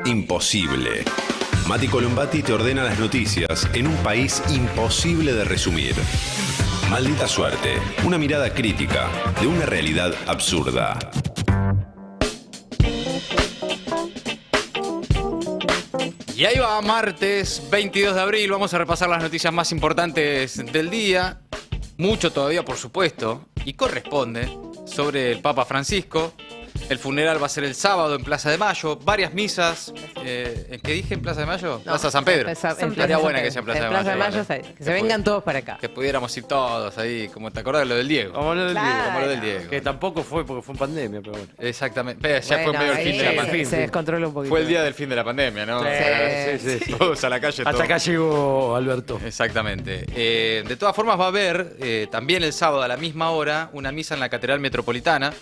imposible. Mati Colombati te ordena las noticias en un país imposible de resumir. Maldita suerte, una mirada crítica de una realidad absurda. Y ahí va, martes 22 de abril, vamos a repasar las noticias más importantes del día. Mucho todavía, por supuesto, y corresponde, sobre el Papa Francisco. El funeral va a ser el sábado en Plaza de Mayo, varias misas. ¿Qué dije en Plaza de Mayo? No, Plaza San Pedro. Estaría buena que sea Plaza de Mayo. Plaza de Mayo, que se vengan todos para acá. Que pudiéramos ir todos ahí, como te acordás de lo del Diego. Como lo del Claro. Diego. Como lo del Diego. Que tampoco fue porque fue pandemia, pero bueno. Exactamente. Pero ya fue Bueno, medio el ahí fin de la pandemia. se descontrola un poquito. Fue el día del fin de la pandemia, ¿no? Sí. Todos a la calle. Hasta todos. acá llegó Alberto. Exactamente. De todas formas va a haber también el sábado a la misma hora una misa en la Catedral Metropolitana,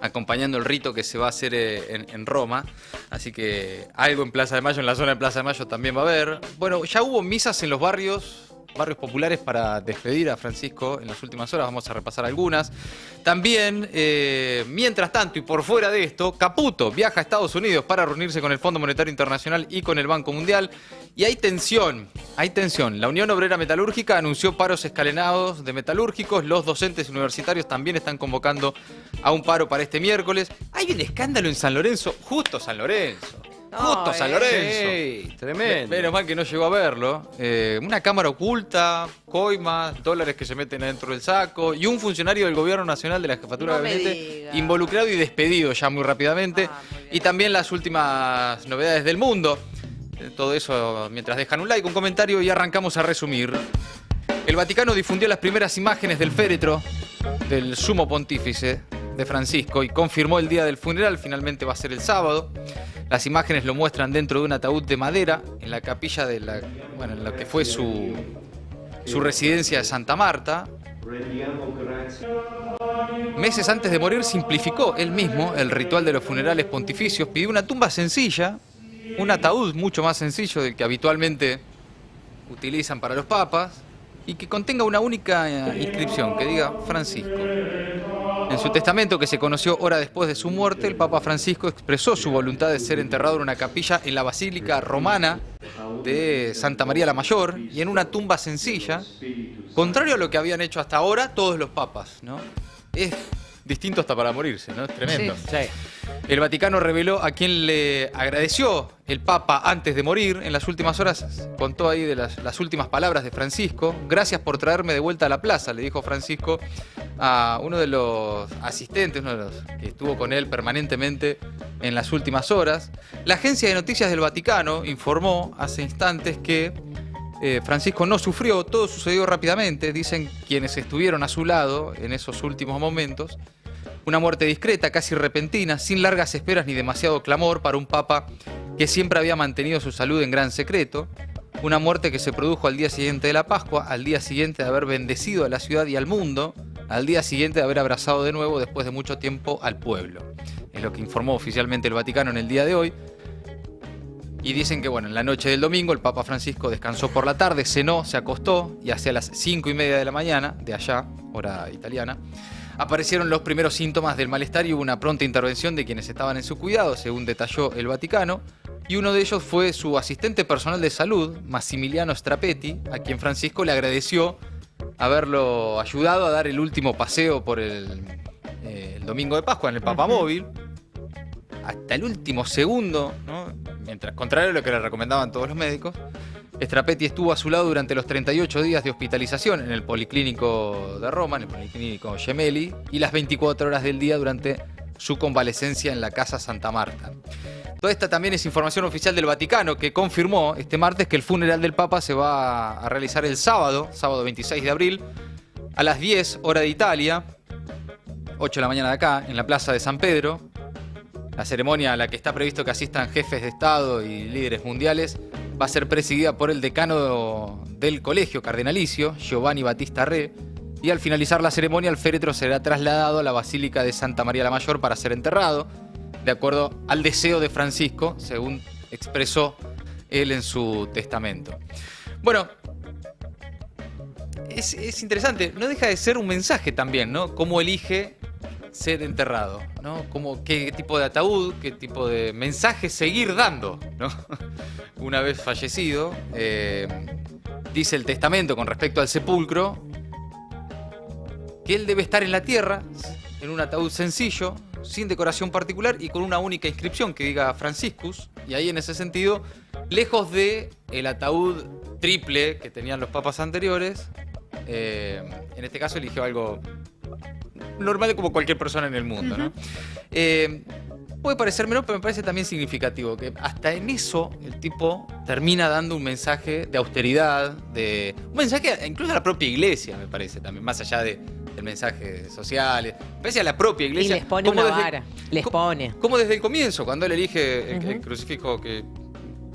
acompañando el rito que se va a hacer en Roma. Así que algo en Plaza de Mayo, en la zona de Plaza de Mayo también va a haber. Bueno, ya hubo misas en los barrios populares para despedir a Francisco en las últimas horas. Vamos a repasar algunas. También, mientras tanto y por fuera de esto, Caputo viaja a Estados Unidos para reunirse con el Fondo Monetario Internacional y con el Banco Mundial. Y hay tensión, hay tensión. La Unión Obrera Metalúrgica anunció paros escalonados de metalúrgicos. Los docentes universitarios también están convocando a un paro para este miércoles. Hay un escándalo en San Lorenzo, justo San Lorenzo. Justo San Lorenzo. Sí, tremendo. Menos mal que no llegó a verlo. Una cámara oculta, coimas, dólares que se meten adentro del saco y un funcionario del Gobierno Nacional de la Jefatura No de me Gabinete diga. involucrado y despedido ya muy rápidamente. Muy bien. Y también las últimas novedades del mundo. Todo eso mientras dejan un like, un comentario y arrancamos a resumir. El Vaticano difundió las primeras imágenes del féretro del sumo pontífice de Francisco y confirmó el día del funeral. Finalmente va a ser el sábado. Las imágenes lo muestran dentro de un ataúd de madera en la capilla de en lo que fue su residencia de Santa Marta. Meses antes de morir simplificó él mismo el ritual de los funerales pontificios, pidió una tumba sencilla, un ataúd mucho más sencillo del que habitualmente utilizan para los papas y que contenga una única inscripción que diga Francisco. En su testamento, que se conoció hora después de su muerte, el Papa Francisco expresó su voluntad de ser enterrado en una capilla en la Basílica Romana de Santa María la Mayor y en una tumba sencilla, contrario a lo que habían hecho hasta ahora todos los papas, ¿no? Es distinto hasta para morirse, ¿no? Es tremendo. Sí. El Vaticano reveló a quien le agradeció el Papa antes de morir. En las últimas horas contó ahí de las últimas palabras de Francisco. Gracias por traerme de vuelta a la plaza, le dijo Francisco a uno de los asistentes, uno de los que estuvo con él permanentemente en las últimas horas. La agencia de noticias del Vaticano informó hace instantes que Francisco no sufrió, todo sucedió rápidamente, dicen quienes estuvieron a su lado en esos últimos momentos. Una muerte discreta, casi repentina, sin largas esperas ni demasiado clamor para un papa que siempre había mantenido su salud en gran secreto. Una muerte que se produjo al día siguiente de la Pascua, al día siguiente de haber bendecido a la ciudad y al mundo, al día siguiente de haber abrazado de nuevo después de mucho tiempo al pueblo. Es lo que informó oficialmente el Vaticano en el día de hoy. Y dicen que, en la noche del domingo el Papa Francisco descansó por la tarde, cenó, se acostó y hacia las 5:30 de la mañana, de allá, hora italiana, aparecieron los primeros síntomas del malestar y hubo una pronta intervención de quienes estaban en su cuidado, según detalló el Vaticano, y uno de ellos fue su asistente personal de salud, Massimiliano Strapetti, a quien Francisco le agradeció haberlo ayudado a dar el último paseo por el domingo de Pascua en el Papamóvil. Hasta el último segundo, ¿no? Mientras, contrario a lo que le recomendaban todos los médicos, Strapetti estuvo a su lado durante los 38 días de hospitalización en el Policlínico de Roma, en el Policlínico Gemelli, y las 24 horas del día durante su convalecencia en la Casa Santa Marta. Toda esta también es información oficial del Vaticano, que confirmó este martes que el funeral del Papa se va a realizar el sábado 26 de abril, a las 10 hora de Italia, 8 de la mañana de acá, en la Plaza de San Pedro. La ceremonia a la que está previsto que asistan jefes de Estado y líderes mundiales va a ser presidida por el decano del colegio cardenalicio, Giovanni Battista Re, y al finalizar la ceremonia el féretro será trasladado a la Basílica de Santa María la Mayor para ser enterrado, de acuerdo al deseo de Francisco, según expresó él en su testamento. Bueno, es interesante, no deja de ser un mensaje también, ¿no? Cómo elige ser enterrado, ¿no? Como qué tipo de ataúd, qué tipo de mensaje seguir dando, ¿no? Una vez fallecido, dice el testamento con respecto al sepulcro que él debe estar en la tierra, en un ataúd sencillo, sin decoración particular y con una única inscripción que diga Franciscus. Y ahí, en ese sentido, lejos de el ataúd triple que tenían los papas anteriores, en este caso eligió algo normal como cualquier persona en el mundo, ¿no? Puede parecer menor, pero me parece también significativo que hasta en eso el tipo termina dando un mensaje de austeridad, un mensaje incluso a la propia iglesia, me parece también, más allá del mensaje social, me parece a la propia iglesia. Y les pone una vara, les pone. Como desde el comienzo, cuando él elige el crucifijo que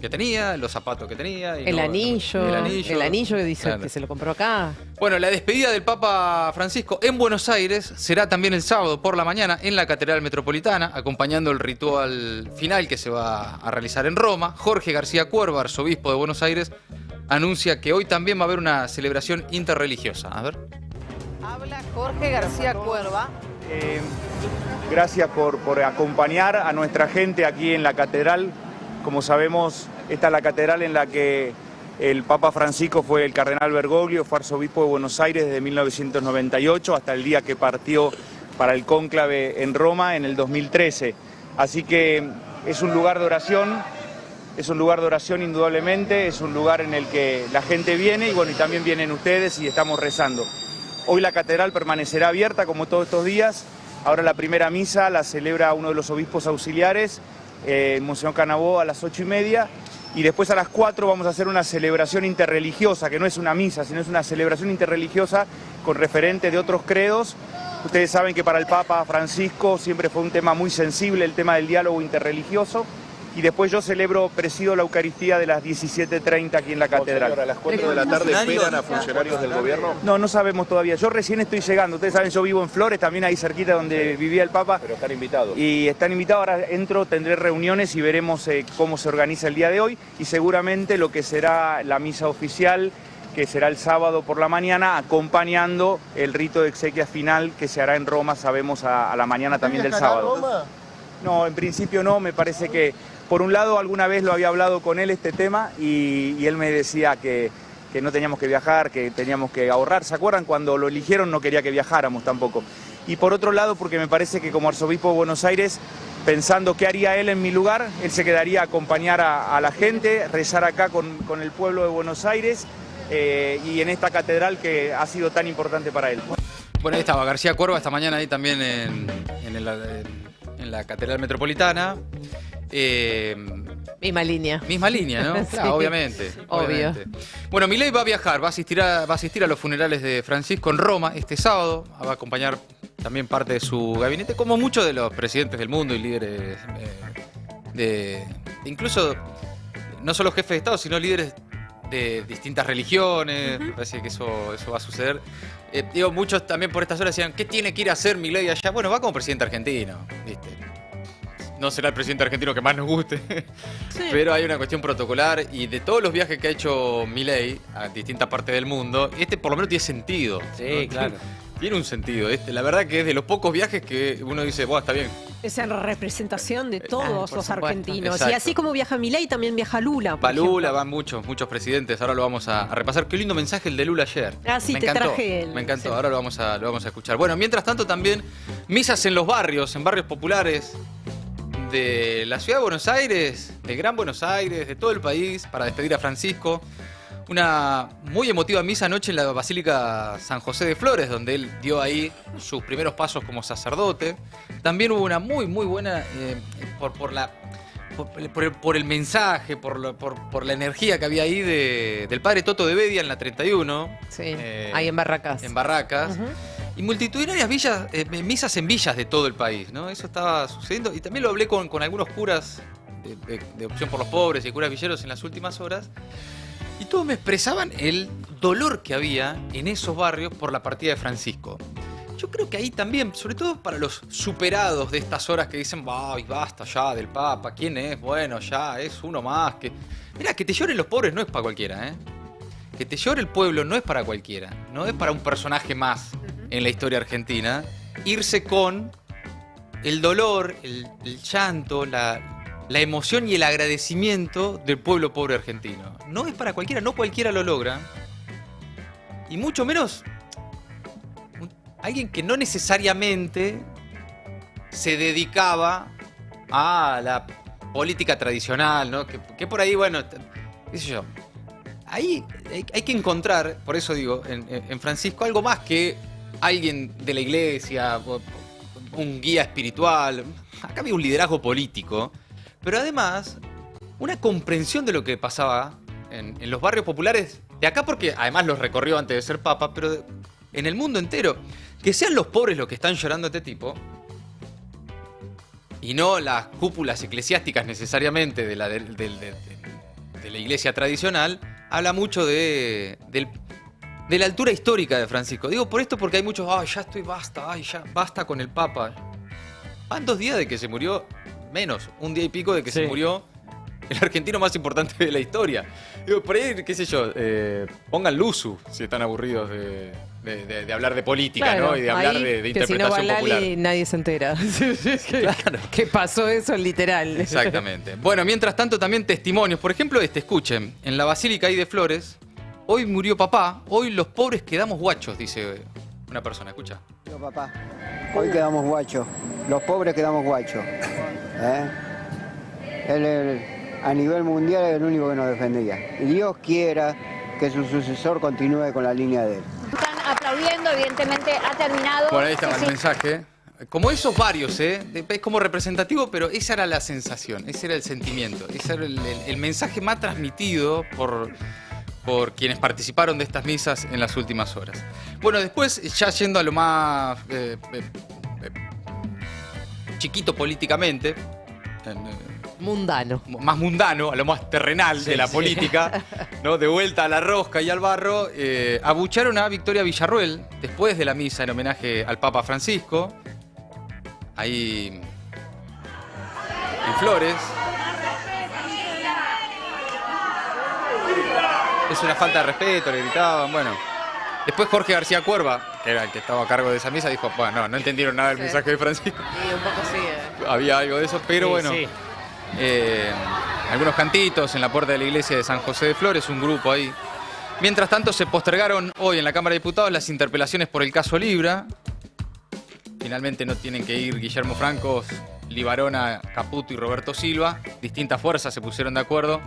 tenía, los zapatos que tenía. Y el anillo que dice claro, que se lo compró acá. Bueno, la despedida del Papa Francisco en Buenos Aires será también el sábado por la mañana en la Catedral Metropolitana, acompañando el ritual final que se va a realizar en Roma. Jorge García Cuerva, arzobispo de Buenos Aires, anuncia que hoy también va a haber una celebración interreligiosa. A ver. Habla Jorge García Cuerva. Gracias por acompañar a nuestra gente aquí en la catedral. Como sabemos, esta es la catedral en la que el Papa Francisco fue el cardenal Bergoglio, fue arzobispo de Buenos Aires desde 1998 hasta el día que partió para el cónclave en Roma en el 2013. Así que es un lugar de oración, indudablemente, es un lugar en el que la gente viene y bueno, y también vienen ustedes y estamos rezando. Hoy la catedral permanecerá abierta como todos estos días. Ahora la primera misa la celebra uno de los obispos auxiliares, Monseñor Canabó, a las 8:30, y después a las 4 vamos a hacer una celebración interreligiosa, que no es una misa, sino es una celebración interreligiosa con referentes de otros credos. Ustedes saben que para el Papa Francisco siempre fue un tema muy sensible el tema del diálogo interreligioso, y después yo presido la Eucaristía de las 17:30 aquí en la catedral. ¿A las 4 de la tarde esperan a funcionarios del gobierno? No sabemos todavía. Yo recién estoy llegando. Ustedes saben, yo vivo en Flores, también ahí cerquita donde vivía el Papa. Pero están invitados. Y están invitados. Ahora entro, tendré reuniones y veremos cómo se organiza el día de hoy. Y seguramente lo que será la misa oficial, que será el sábado por la mañana, acompañando el rito de exequias final que se hará en Roma, sabemos, a la mañana también del sábado. Roma? No, en principio no. Me parece que, por un lado, alguna vez lo había hablado con él este tema y él me decía que no teníamos que viajar, que teníamos que ahorrar. ¿Se acuerdan? Cuando lo eligieron no quería que viajáramos tampoco. Y por otro lado, porque me parece que como arzobispo de Buenos Aires, pensando qué haría él en mi lugar, él se quedaría a acompañar a la gente, rezar acá con el pueblo de Buenos Aires y en esta catedral que ha sido tan importante para él. Bueno, ahí estaba García Cuerva esta mañana ahí también en la Catedral Metropolitana. Misma línea. Misma línea, ¿no? Sí. Claro, obviamente. Obvio. Bueno, Milei va a viajar, va a asistir a los funerales de Francisco en Roma este sábado. Va a acompañar también parte de su gabinete, como muchos de los presidentes del mundo y líderes incluso no solo jefes de Estado, sino líderes de distintas religiones. Me parece que eso va a suceder. Muchos también por estas horas decían, ¿qué tiene que ir a hacer Milei allá? Bueno, va como presidente argentino, ¿viste? No será el presidente argentino que más nos guste, sí, pero hay una cuestión protocolar y de todos los viajes que ha hecho Milei a distintas partes del mundo, por lo menos tiene sentido. Sí, ¿no? claro. Tiene un sentido. La verdad que es de los pocos viajes que uno dice, bueno, está bien. Es en representación de todos por los supuesto. argentinos. Exacto. Y así como viaja Milei, también viaja Lula. Va Lula, van muchos presidentes. Ahora lo vamos a repasar. Qué lindo mensaje el de Lula ayer. Ah, sí, me te encantó, traje él. me encantó. Sí. Ahora lo vamos a escuchar. Bueno, mientras tanto también misas en los barrios, en barrios populares de la ciudad de Buenos Aires, de Gran Buenos Aires, de todo el país, para despedir a Francisco. Una muy emotiva misa anoche en la Basílica San José de Flores, donde él dio ahí sus primeros pasos como sacerdote. También hubo una muy buena, por el mensaje, por la energía que había ahí del padre Toto de Bedia en la 31. Sí, ahí en Barracas. En Barracas. Y multitudinarias misas en villas de todo el país, ¿no? Eso estaba sucediendo. Y también lo hablé con algunos curas de Opción por los Pobres y curas villeros en las últimas horas. Y todos me expresaban el dolor que había en esos barrios por la partida de Francisco. Yo creo que ahí también, sobre todo para los superados de estas horas que dicen, ay, basta ya del Papa, ¿quién es? Bueno, ya es uno más. Mirá, que te lloren los pobres no es para cualquiera, ¿eh? Que te llore el pueblo no es para cualquiera. No es para un personaje más en la historia argentina. Irse con el dolor, el llanto, la emoción y el agradecimiento del pueblo pobre argentino. No es para cualquiera, no cualquiera lo logra. Y mucho menos alguien que no necesariamente se dedicaba a la política tradicional, ¿no? Que por ahí, bueno, qué sé yo. Ahí hay que encontrar, por eso digo, en Francisco, algo más que alguien de la iglesia, un guía espiritual. Acá había un liderazgo político, pero además una comprensión de lo que pasaba en los barrios populares de acá, porque además los recorrió antes de ser papa, pero en el mundo entero. Que sean los pobres los que están llorando a este tipo, y no las cúpulas eclesiásticas necesariamente de la iglesia tradicional, habla mucho de la altura histórica de Francisco. Digo por esto porque hay muchos, ya estoy, basta, ya basta con el Papa. Van 2 días de que se murió, menos, 1 día y pico de que se murió el argentino más importante de la historia. Digo, por ahí, qué sé yo, pongan Luzu si están aburridos de hablar de política, claro, ¿no? Y de hablar de interpretación si no va popular. Lali, nadie se entera. Claro. Que pasó eso literal. Exactamente. Bueno, mientras tanto también testimonios. Por ejemplo, escuchen, en la Basílica ahí de Flores, hoy murió papá, hoy los pobres quedamos guachos, dice una persona. Escucha. No, papá, hoy quedamos guachos, los pobres quedamos guachos. Él a nivel mundial es el único que nos defendía. Y Dios quiera que su sucesor continúe con la línea de él. Están aplaudiendo, evidentemente ha terminado. Por ahí está el mensaje. Como esos varios, es como representativo, pero esa era la sensación, ese era el sentimiento, ese era el mensaje más transmitido por quienes participaron de estas misas en las últimas horas. Bueno, después, ya yendo a lo más chiquito políticamente, mundano. Más mundano, a lo más terrenal de la política, ¿no? De vuelta a la rosca y al barro, abucharon a Victoria Villarruel después de la misa en homenaje al Papa Francisco, ahí en Flores. Es una falta de respeto, le gritaban, bueno. Después Jorge García Cuerva, que era el que estaba a cargo de esa misa, dijo, bueno, no entendieron nada del mensaje de Francisco. Sí, un poco sí. Había algo de eso, pero bueno. Sí. Algunos cantitos en la puerta de la iglesia de San José de Flores, un grupo ahí. Mientras tanto, se postergaron hoy en la Cámara de Diputados las interpelaciones por el caso Libra. Finalmente no tienen que ir Guillermo Francos, Libarona, Caputo y Roberto Silva. Distintas fuerzas se pusieron de acuerdo.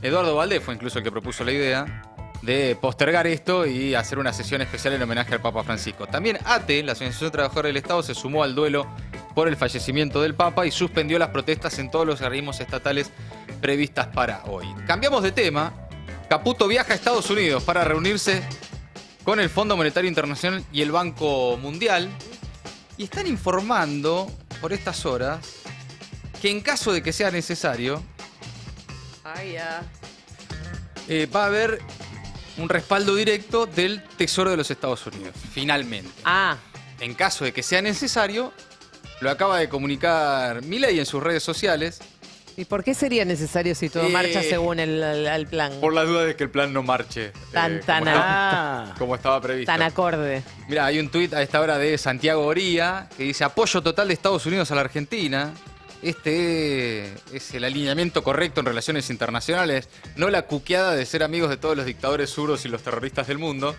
Eduardo Valdés fue incluso el que propuso la idea de postergar esto y hacer una sesión especial en homenaje al Papa Francisco. También ATE, la Asociación de Trabajadores del Estado, se sumó al duelo por el fallecimiento del Papa y suspendió las protestas en todos los organismos estatales previstas para hoy. Cambiamos de tema. Caputo viaja a Estados Unidos para reunirse con el Fondo Monetario Internacional y el Banco Mundial. Y están informando por estas horas que en caso de que sea necesario, va a haber un respaldo directo del Tesoro de los Estados Unidos, finalmente. En caso de que sea necesario, lo acaba de comunicar Milei en sus redes sociales. ¿Y por qué sería necesario si todo marcha según el plan? Por la duda de que el plan no marche como estaba previsto. Tan acorde. Mira, hay un tuit a esta hora de Santiago Oría que dice: apoyo total de Estados Unidos a la Argentina. Este es el alineamiento correcto en relaciones internacionales, no la cuqueada de ser amigos de todos los dictadores suros y los terroristas del mundo.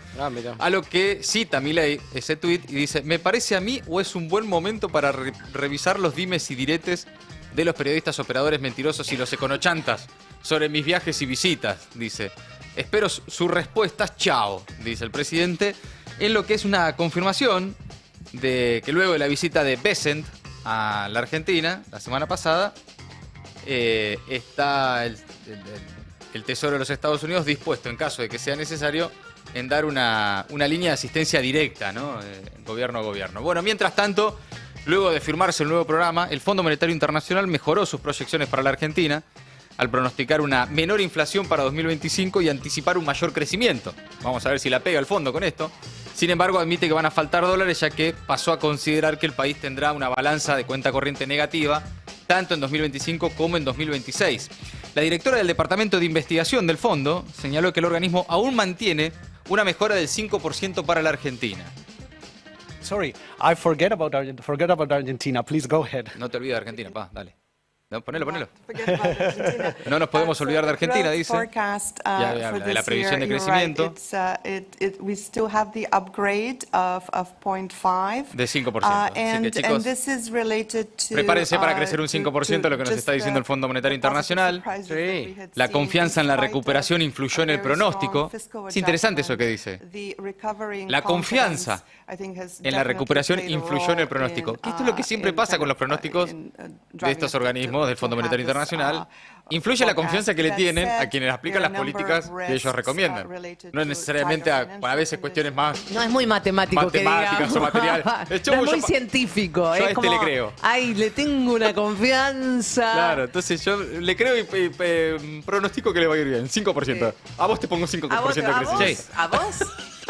A lo que cita Milei ese tuit y dice: me parece a mí o es un buen momento para revisar los dimes y diretes de los periodistas operadores mentirosos y los econochantas sobre mis viajes y visitas, dice. Espero sus respuestas, chao, dice el presidente, en lo que es una confirmación de que luego de la visita de Bessent a la Argentina la semana pasada, está el Tesoro de los Estados Unidos dispuesto, en caso de que sea necesario, en dar una línea de asistencia directa, ¿no? Gobierno a gobierno. Bueno, mientras tanto, luego de firmarse el nuevo programa, el Fondo Monetario Internacional mejoró sus proyecciones para la Argentina al pronosticar una menor inflación para 2025 y anticipar un mayor crecimiento. Vamos a ver si la pega el fondo con esto. Sin embargo, admite que van a faltar dólares, ya que pasó a considerar que el país tendrá una balanza de cuenta corriente negativa tanto en 2025 como en 2026. La directora del Departamento de Investigación del fondo señaló que el organismo aún mantiene una mejora del 5% para la Argentina. Sorry, I forget about Argentina. Please go ahead. No te olvides de Argentina, pa, dale. No, ponelo. No nos podemos olvidar de Argentina, dice. Ya habla de la previsión de crecimiento. De 5%. Así que, chicos, prepárense para crecer un 5%, lo que nos está diciendo el Fondo Monetario Internacional. Sí. La confianza en la recuperación influyó en el pronóstico. Es interesante eso que dice. La confianza en la recuperación influyó en el pronóstico. Que esto es lo que siempre pasa con los pronósticos de estos organismos del Fondo Monetario Internacional. Influye la confianza que le tienen a quienes aplican las políticas que ellos recomiendan. No es necesariamente a veces cuestiones más... No es muy matemáticas o material. No es muy científico. Yo a es este como, le creo. Ay, le tengo una confianza. Claro, entonces yo le creo y pronostico que le va a ir bien. 5%. A vos te pongo 5% de crecimiento. ¿A vos?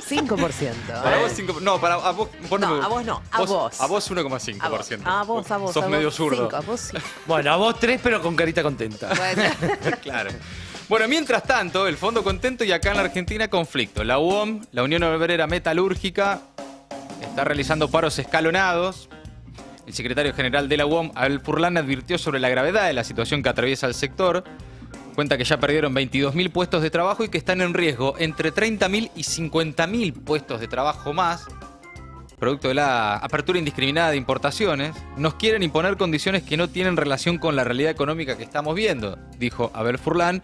5%. Para vos 5%. No, a vos. No, a vos no. A vos. A vos 1,5%. A vos. Sos medio zurdo. 5, a vos sí. Bueno, a vos 3, pero con carita contenta. Bueno. Claro. Bueno, mientras tanto, el Fondo contento y acá en la Argentina conflicto. La UOM, la Unión Obrera Metalúrgica, está realizando paros escalonados. El secretario general de la UOM, Abel Furlan, advirtió sobre la gravedad de la situación que atraviesa el sector. Cuenta que ya perdieron 22.000 puestos de trabajo y que están en riesgo entre 30.000 y 50.000 puestos de trabajo más, producto de la apertura indiscriminada de importaciones. Nos quieren imponer condiciones que no tienen relación con la realidad económica que estamos viendo, dijo Abel Furlan.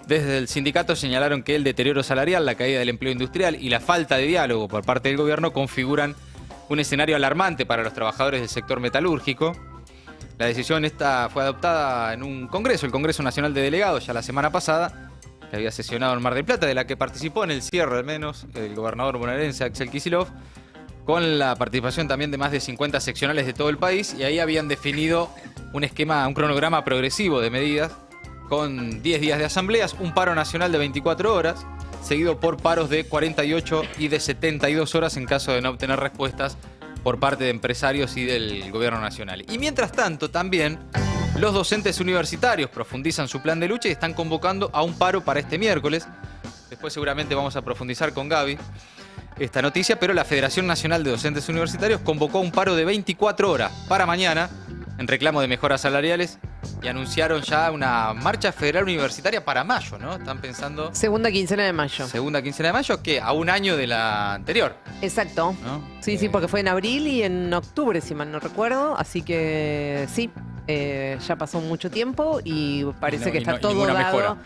Desde el sindicato señalaron que el deterioro salarial, la caída del empleo industrial y la falta de diálogo por parte del gobierno configuran un escenario alarmante para los trabajadores del sector metalúrgico. La decisión esta fue adoptada en un congreso, el Congreso Nacional de Delegados, ya la semana pasada, que había sesionado en Mar del Plata, de la que participó en el cierre al menos el gobernador bonaerense Axel Kicillof, con la participación también de más de 50 seccionales de todo el país, y ahí habían definido un esquema, un cronograma progresivo de medidas, con 10 días de asambleas, un paro nacional de 24 horas, seguido por paros de 48 y de 72 horas en caso de no obtener respuestas por parte de empresarios y del gobierno nacional. Y mientras tanto, también los docentes universitarios profundizan su plan de lucha y están convocando a un paro para este miércoles. Después seguramente vamos a profundizar con Gaby esta noticia, pero la Federación Nacional de Docentes Universitarios convocó un paro de 24 horas para mañana en reclamo de mejoras salariales y anunciaron ya una marcha federal universitaria para mayo, ¿no? Están pensando... Segunda quincena de mayo. Segunda quincena de mayo, que a un año de la anterior. Exacto. ¿No? Sí, porque fue en abril y en octubre, si mal no recuerdo. Así que sí, ya pasó mucho tiempo y parece que está todo dado. Mejora.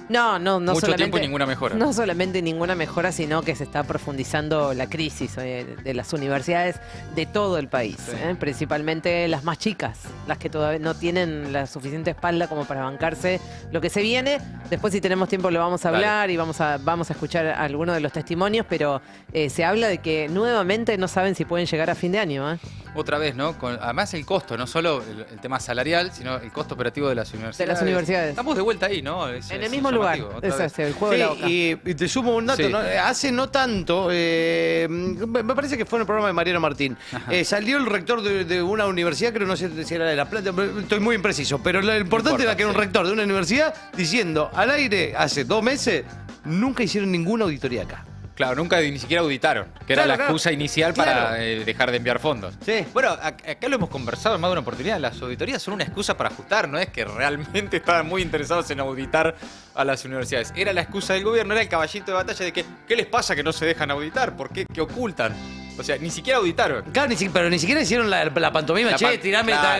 No Mucho solamente, tiempo y ninguna mejora. No solamente ninguna mejora, sino que se está profundizando la crisis de las universidades de todo el país. Sí. Principalmente las más chicas, las que todavía no tienen la suficiente espalda como para bancarse lo que se viene. Después, si tenemos tiempo, lo vamos a hablar y vamos a escuchar algunos de los testimonios, pero se habla de que nuevamente no saben si pueden llegar a fin de año. Otra vez, ¿no? Además el costo, no solo el tema salarial, sino el costo operativo de las universidades. De las universidades. Estamos de vuelta ahí, ¿no? En el mismo lugar. Exacto, el juego de la boca. Y te sumo un dato, sí. ¿No? Hace no tanto, me parece que fue en el programa de Mariano Martín, salió el rector de una universidad, creo no sé si era de La Plata, estoy muy impreciso, pero lo importante era que era un rector de una universidad diciendo al aire hace 2 meses, nunca hicieron ninguna auditoría acá. Claro, nunca ni siquiera auditaron, que era la excusa inicial para dejar de enviar fondos. Sí. Bueno, acá lo hemos conversado en más de una oportunidad. Las auditorías son una excusa para ajustar, no es que realmente estaban muy interesados en auditar a las universidades. Era la excusa del gobierno, era el caballito de batalla de que ¿qué les pasa que no se dejan auditar? ¿Por qué? ¿Qué ocultan? O sea, ni siquiera auditaron. Claro, pero ni siquiera hicieron la pantomima.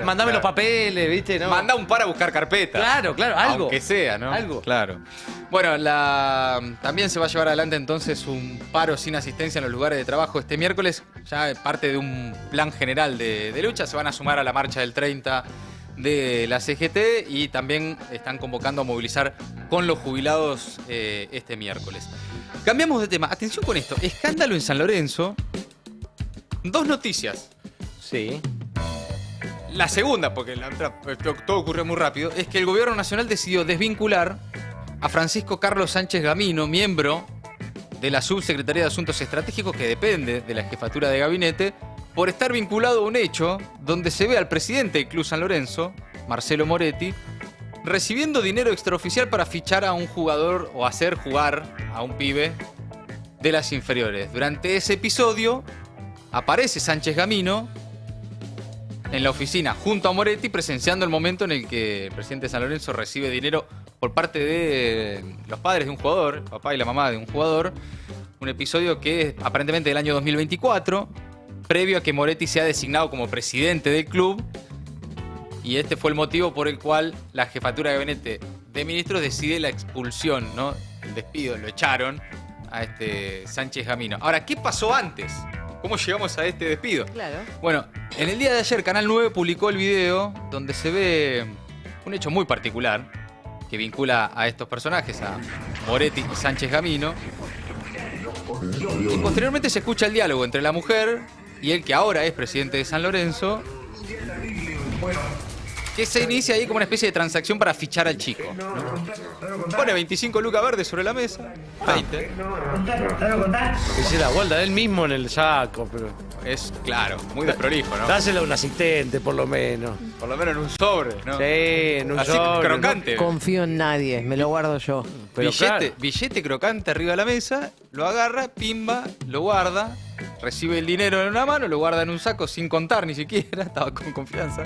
Mandame los papeles, ¿viste? ¿No? Mandá un par a buscar carpetas. Claro, algo. Aunque sea, ¿no? Algo. Claro. Bueno, también se va a llevar adelante entonces un paro sin asistencia en los lugares de trabajo este miércoles. Ya parte de un plan general de lucha. Se van a sumar a la marcha del 30 de la CGT y también están convocando a movilizar con los jubilados este miércoles. Cambiamos de tema. Atención con esto. Escándalo en San Lorenzo. 2 noticias. Sí. La segunda, porque todo ocurrió muy rápido, es que el gobierno nacional decidió desvincular a Francisco Carlos Sánchez Gamino, miembro de la Subsecretaría de Asuntos Estratégicos, que depende de la jefatura de gabinete, por estar vinculado a un hecho donde se ve al presidente del Club San Lorenzo, Marcelo Moretti, recibiendo dinero extraoficial para fichar a un jugador o hacer jugar a un pibe de las inferiores. Durante ese episodio, aparece Sánchez Gamino en la oficina junto a Moretti, presenciando el momento en el que el presidente de San Lorenzo recibe dinero por parte de los padres de un jugador, el papá y la mamá de un jugador. Un episodio que es aparentemente del año 2024, previo a que Moretti sea designado como presidente del club. Y este fue el motivo por el cual la jefatura de gabinete de ministros decide la expulsión, ¿no? El despido, lo echaron a este Sánchez Gamino. Ahora, ¿qué pasó antes? ¿Cómo llegamos a este despido? Claro. Bueno, en el día de ayer Canal 9 publicó el video donde se ve un hecho muy particular que vincula a estos personajes, a Moretti y Sánchez Gamino. Y posteriormente se escucha el diálogo entre la mujer y el que ahora es presidente de San Lorenzo, que se inicia ahí como una especie de transacción para fichar al chico, ¿no? Pone 25 lucas verdes sobre la mesa, 20. Dice la vuelta él mismo en el saco, pero... Es, claro, muy desprolijo, ¿no? Dáselo a un asistente, por lo menos. Por lo menos en un sobre, ¿no? Sí, en un así sobre. crocante. No confío en nadie, me lo guardo yo. Pero Billete crocante arriba de la mesa, lo agarra, pimba, lo guarda, recibe el dinero en una mano, lo guarda en un saco sin contar ni siquiera, estaba con confianza.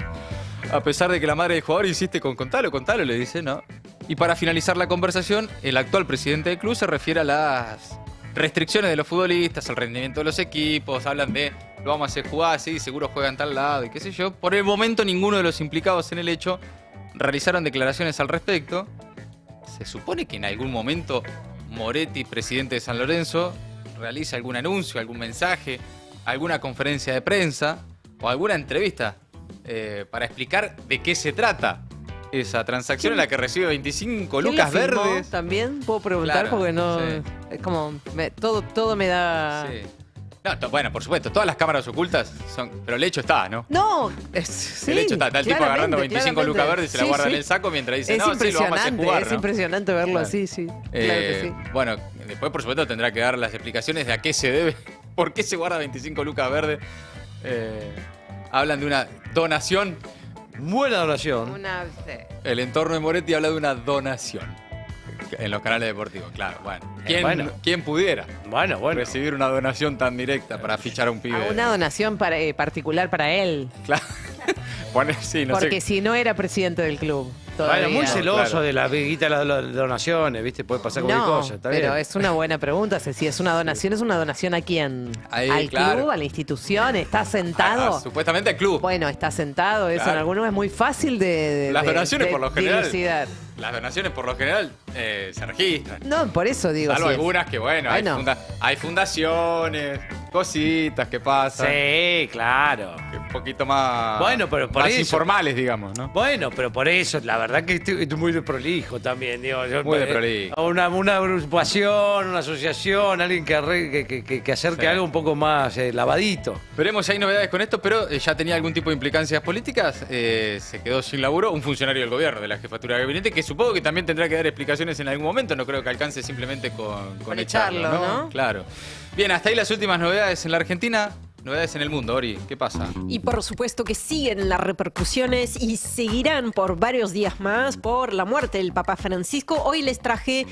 A pesar de que la madre del jugador insiste con contalo, le dice, ¿no? Y para finalizar la conversación, el actual presidente del club se refiere a las restricciones de los futbolistas, al rendimiento de los equipos, hablan de lo vamos a hacer jugar, sí, seguro juegan tal lado y qué sé yo. Por el momento ninguno de los implicados en el hecho realizaron declaraciones al respecto. Se supone que en algún momento Moretti, presidente de San Lorenzo, realiza algún anuncio, algún mensaje, alguna conferencia de prensa o alguna entrevista para explicar de qué se trata esa transacción en la que recibe 25 lucas ¿Quién la firmó verdes. también puedo preguntar, Claro, porque no... sí. Es como... todo me da... Sí. No, bueno, por supuesto, todas las cámaras ocultas son... Pero el hecho está, ¿no? No, sí, el hecho está el tipo agarrando 25 claramente. lucas verdes y se la Sí, guarda sí. en el saco mientras dice, Es no, sí, lo vamos a hacer jugar, es ¿no? impresionante verlo Claro. así, sí. Claro que sí. Bueno, después por supuesto tendrá que dar las explicaciones de a qué se debe, por qué se guarda 25 lucas verdes. Hablan de una donación. Buena donación. El entorno de Moretti habla de una donación en los canales deportivos, claro. Bueno, ¿quién pudiera recibir una donación tan directa para fichar a un pibe? Una donación particular para él. Claro. Sí, no Porque sé. si no era presidente del club. Todavía. Bueno, muy celoso de la guita de las donaciones, ¿viste? Puede pasar cualquier cosa, está pero bien. es una buena pregunta. Si es una donación a quién? Ahí, ¿Al claro. club? ¿A la institución? ¿Está sentado? Supuestamente al club. Bueno, está sentado. Eso en Claro. algunos es muy fácil de Las donaciones por lo general. dilucidar. Las donaciones por lo general se registran. No, por eso digo. Salvo sí es. algunas que, bueno, hay fundaciones, cositas que pasan. Sí, claro. Que un poquito más, Bueno, pero por más eso. informales, digamos, ¿no? Bueno, pero por eso, la verdad que estoy muy de prolijo también, digo. Muy de prolijo. Una agrupación, una asociación, alguien que acerque Sí. algo un poco más lavadito. Veremos si hay novedades con esto, pero ya tenía algún tipo de implicancias políticas. Se quedó sin laburo un funcionario del gobierno, de la jefatura de gabinete, que supongo que también tendrá que dar explicaciones en algún momento. No creo que alcance simplemente con echarlo, ¿no? Claro. Bien, hasta ahí las últimas novedades en la Argentina. Novedades en el mundo, Ori. ¿Qué pasa? Y por supuesto que siguen las repercusiones y seguirán por varios días más por la muerte del Papa Francisco. Hoy les traje,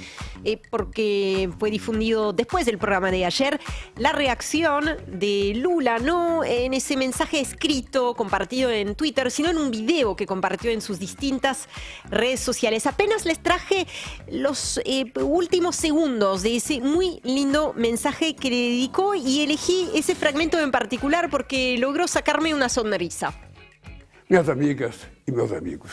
porque fue difundido después del programa de ayer, la reacción de Lula, no en ese mensaje escrito, compartido en Twitter, sino en un video que compartió en sus distintas redes sociales. Apenas les traje los últimos segundos de ese muy lindo mensaje que le dedicó y elegí ese fragmento en particular porque logró sacarme una sonrisa. Minhas amigas e meus amigos,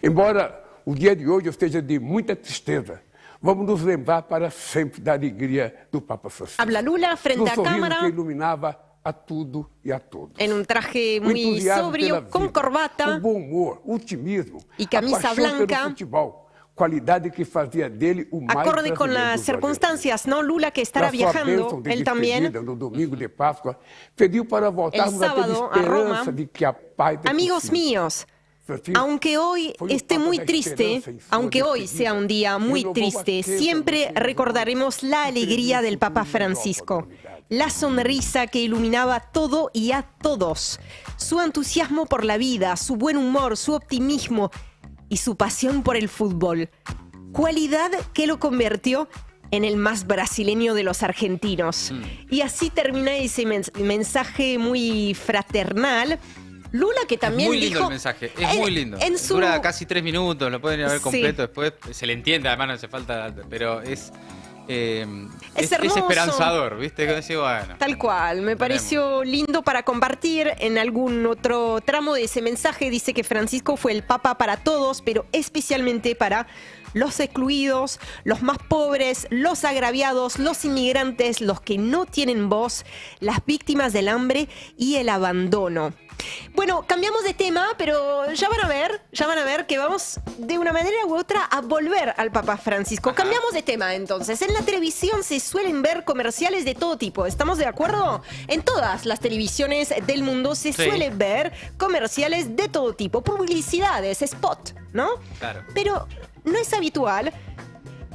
embora o dia de hoje esteja de muita tristeza, vamos nos lembrar para sempre da alegria do Papa Francisco. Habla Lula frente do a sorriso cámara que iluminava a tudo e a todos. en un traje O muy entusiasmo pela sobrio, con vida, corbata o bom humor, o otimismo, y camisa a paixão blanca. pelo futebol, qualidade que fazia dele o mais acorde con brasileiro las dos circunstancias, ¿no? Lula, que estará Na sua viajando, bênção de él también. despedida no domingo de Páscoa, pediu para voltarmos a ter sábado, a Roma. esperança de que a paz é Amigos possível. míos, Francisco aunque hoy fue un esté papa muy de triste, esperanza y su aunque hoy despedida. sea un día muy Renovó triste, aquella siempre noche recordaremos la alegría del Papa Francisco, la sonrisa que iluminaba todo y a todos, su entusiasmo por la vida, su buen humor, su optimismo y su pasión por el fútbol. Cualidad que lo convirtió en el más brasileño de los argentinos. Y así termina ese mensaje muy fraternal. Lula, que también muy lindo dijo, el mensaje, es muy lindo. Dura casi 3 minutos, lo pueden ir a ver completo después. Se le entiende, además no hace falta, pero es esperanzador, ¿viste? Que decís, bueno, tal cual, me pareció lindo para compartir. En algún otro tramo de ese mensaje dice que Francisco fue el Papa para todos, pero especialmente para los excluidos, los más pobres, los agraviados, los inmigrantes, los que no tienen voz, las víctimas del hambre y el abandono. Bueno, cambiamos de tema, pero ya van a ver que vamos de una manera u otra a volver al Papa Francisco. Cambiamos de tema entonces. En la televisión se suelen ver comerciales de todo tipo, ¿estamos de acuerdo? En todas las televisiones del mundo se suelen ver comerciales de todo tipo, publicidades, spot, ¿no? Claro. Pero no es habitual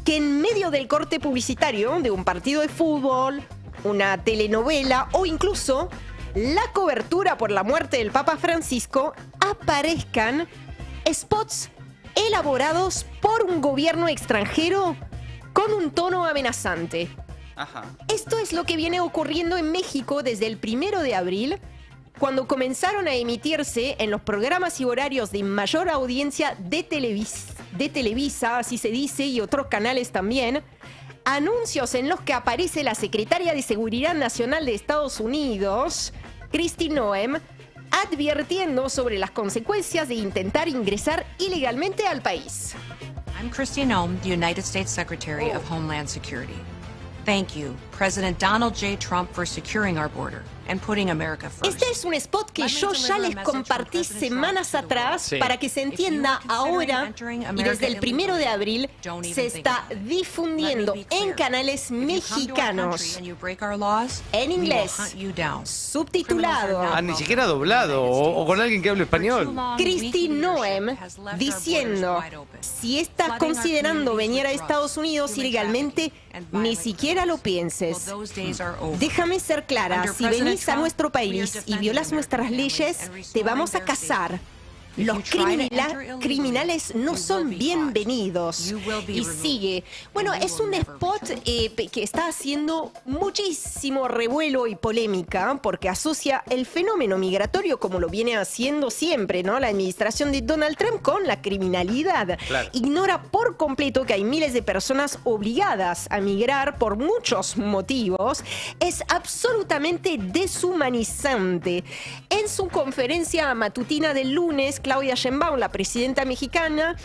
que en medio del corte publicitario de un partido de fútbol, una telenovela o incluso la cobertura por la muerte del Papa Francisco aparezcan spots elaborados por un gobierno extranjero con un tono amenazante. Ajá. Esto es lo que viene ocurriendo en México desde el 1 de abril, cuando comenzaron a emitirse en los programas y horarios de mayor audiencia de Televisa, así se dice, y otros canales también, anuncios en los que aparece la secretaria de Seguridad Nacional de Estados Unidos, Kristi Noem, advirtiendo sobre las consecuencias de intentar ingresar ilegalmente al país. I'm Kristi Noem, the United States Secretary of Homeland Security. Thank you, President Donald J. Trump, for securing our border and putting America first. Este es un spot que yo ya les compartí semanas atrás para que se entienda ahora, y desde el 1 de abril se está difundiendo en canales mexicanos, en inglés, subtitulado. Ni siquiera doblado o con alguien que hable español. Kristi Noem diciendo, si estás considerando venir a Estados Unidos ilegalmente, ni siquiera lo pienses. Déjame ser clara, si venís a nuestro país y violas nuestras leyes, te vamos a cazar. Los criminales no son bienvenidos. Y sigue. Bueno, es un spot que está haciendo muchísimo revuelo y polémica porque asocia el fenómeno migratorio, como lo viene haciendo siempre, ¿no? La administración de Donald Trump, con la criminalidad. Claro. Ignora por completo que hay miles de personas obligadas a migrar por muchos motivos. Es absolutamente deshumanizante. En su conferencia matutina del lunes, Claudia Sheinbaum, la presidenta mexicana,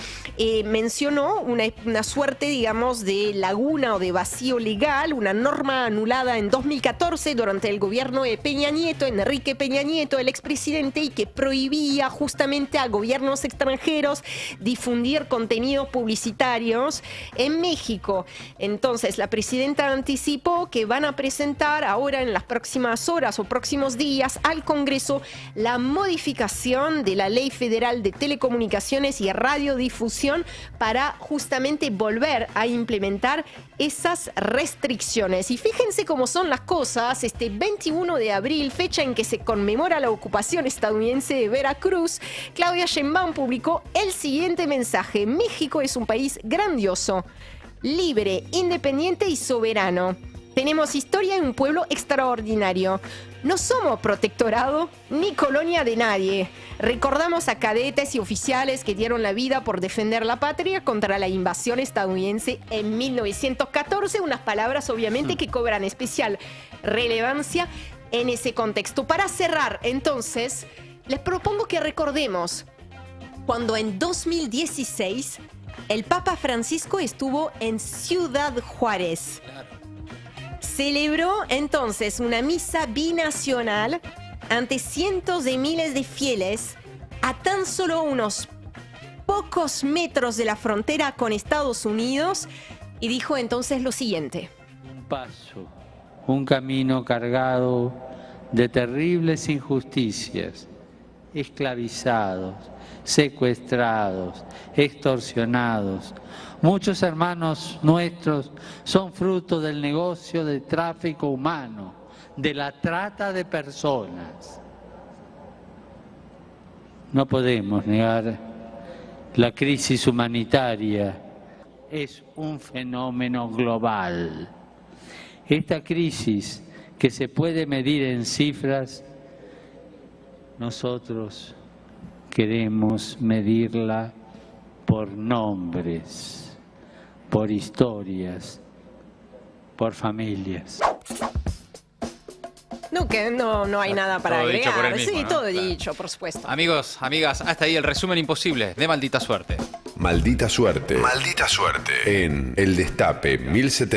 mencionó una suerte, digamos, de laguna o de vacío legal, una norma anulada en 2014 durante el gobierno de Peña Nieto, Enrique Peña Nieto, el expresidente, y que prohibía justamente a gobiernos extranjeros difundir contenidos publicitarios en México. Entonces, la presidenta anticipó que van a presentar ahora en las próximas horas o próximos días al Congreso la modificación de la Ley Federal de Telecomunicaciones y Radiodifusión para justamente volver a implementar esas restricciones. Y fíjense cómo son las cosas. Este 21 de abril, fecha en que se conmemora la ocupación estadounidense de Veracruz, Claudia Sheinbaum publicó el siguiente mensaje: México es un país grandioso, libre, independiente y soberano. Tenemos historia y un pueblo extraordinario. No somos protectorado ni colonia de nadie. Recordamos a cadetes y oficiales que dieron la vida por defender la patria contra la invasión estadounidense en 1914. Unas palabras obviamente que cobran especial relevancia en ese contexto. Para cerrar, entonces, les propongo que recordemos cuando en 2016 el Papa Francisco estuvo en Ciudad Juárez. Celebró entonces una misa binacional ante cientos de miles de fieles a tan solo unos pocos metros de la frontera con Estados Unidos, y dijo entonces lo siguiente: un paso, un camino cargado de terribles injusticias, esclavizados, secuestrados, extorsionados. Muchos hermanos nuestros son fruto del negocio de tráfico humano, de la trata de personas. No podemos negar la crisis humanitaria es un fenómeno global. Esta crisis que se puede medir en cifras, nosotros queremos medirla por nombres, por historias, por familias. No, que no hay nada para todo dicho por agregar. él mismo, Sí, ¿no? todo Claro. dicho, por supuesto. Amigos, amigas, hasta ahí el resumen imposible de Maldita Suerte. Maldita suerte. Maldita suerte. En El Destape 1070.